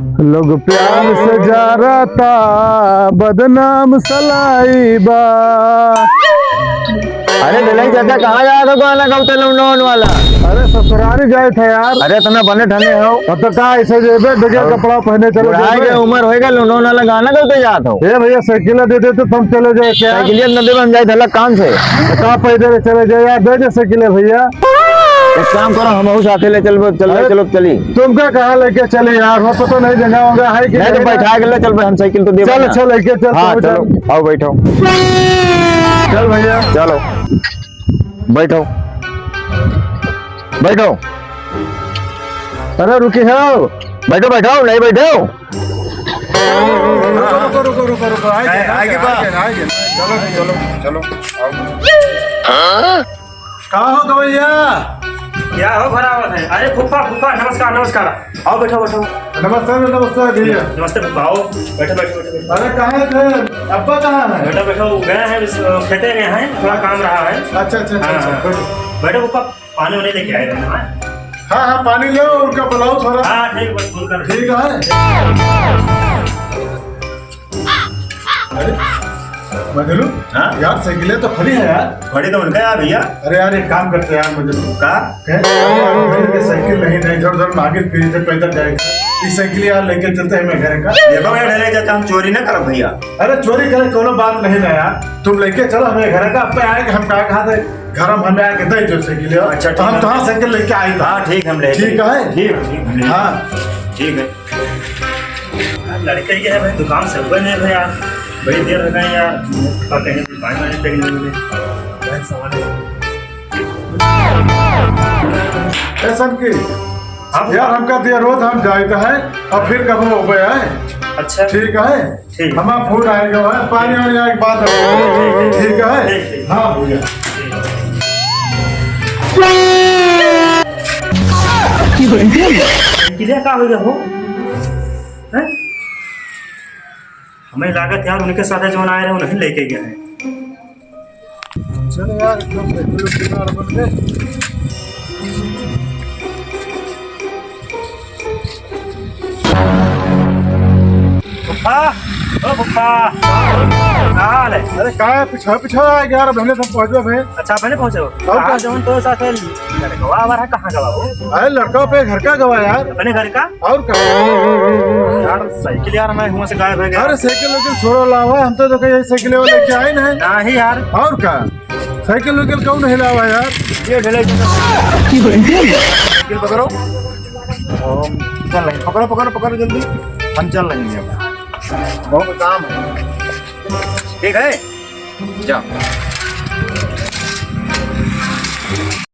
लोग प्यार से जा रहा था, बदनाम सलाई बा। अरे दिलाई चाचा कहाँ जा रहा गाना गाते लौंडोन वाला? अरे ससुरारी जाए थे यार। अरे तना बने ठने हो अब तो का ऐसे जेबे बगैर कपड़ा पहने चले बुढ़ाई के उम्र होएगा लौंडोन वाला गाना गाते जात हो। ए भैया साइकिल दे दे तो तुम चले जाए क्या? साइकिलिया नदी बन जाए धलक काम से। कहाँ पैदल चले जाए यार, दे दे साइकिल भैया। एक काम करो हम साथे ले चलो चलो चली। तुमका कहाँ लेके चले यार, हो तो नहीं देना होगा है कि नहीं तो बैठा के ले चल भाई, हम साइकिल तो दे चल चल लेके चल। हाँ चलो आओ बैठो। चल भैया चलो बैठो बैठो। अरे रुकी हो, बैठो बैठो नहीं बैठो। रुको रुको रुको रुको आगे चलो चलो चलो। कहाँ हो गवैया? क्या हो भरावत है? अरे फूफा फूफा नमस्कार नमस्कार, आओ बैठो बैठो। नमस्ते नमस्ते भैया। नमस्ते फूफा, आओ बैठो बैठो बैठो। अरे कहाँ थे, अब्बा कहाँ है? बैठो बैठो, गए हैं खेते गए हैं, थोड़ा काम रहा है। अच्छा अच्छा अच्छा बैठो फूफा, पानी वानी लेके आए हैं। हाँ हाँ पानी लो, उनका बुलाओ थोड़ा। हाँ ठीक, बस फोन कर। ठीक है। अरे मधुरू, हाँ यार साइकिलें तो खड़ी है यार। खड़ी तो उनका यार भैया। अरे यार एक काम करते हैं यार, मधुरू का साइकिल नहीं नहीं इधर उधर भागे फिर से पैदल जाएगा, इस साइकिल यार लेके चलते हैं मैं घर का। देखो यार ढले जाता, हम चोरी ना करब भैया। अरे चोरी करे कोनो बात नहीं ना यार, तुम लेके चलो हमें घर का। अब आएंगे हम कहा थे घर हम हमें आके दे जो साइकिल। अच्छा, तो हम तो साइकिल लेके आए थे। हाँ ठीक, हम ले ठीक है ठीक हाँ ठीक है। लड़के के है भाई, दुकान से हुए नहीं भैया, बड़ी देर हो गई यार। कहते हैं दुकान में टेकने मिले ऐसा की हाँ यार हमका दिया रोज हम जाते हैं और फिर कब हो गया है। अच्छा ठीक है ठीक। हम फूल आएगा है, पानी वानी आएगी बात है। ठीक है हाँ भैया। किधर का हो गया हो हैं? हमें लागत यार उनके साथ जो आए रहे उन्हें लेके गए हैं। चलो यार एकदम बन गए। फुफा ओ फुफा, हाल है? अरे कहाँ पिछा पिछा आ गया यार, पहले तुम पहुंचो भाई। अच्छा पहले पहुंचे हो? कहाँ कहाँ जो तो साथ गवा हमारा कहाँ गवा हो? अरे लड़का पे घर का गवा यार। अपने घर का? और कहा यार साइकिल यार मैं हुआ से गायब हो गया। अरे साइकिल वैकिल छोड़ो लावा, हम तो कहीं साइकिल वाले लेके आए ना। नहीं यार, और क्या साइकिल वैकिल क्यों नहीं लावा यार? ये ढले साइकिल पकड़ो, चल रहे पकड़ो पकड़ो पकड़ो जल्दी, हम चल रहे हैं, बहुत काम है। ठीक है जाओ।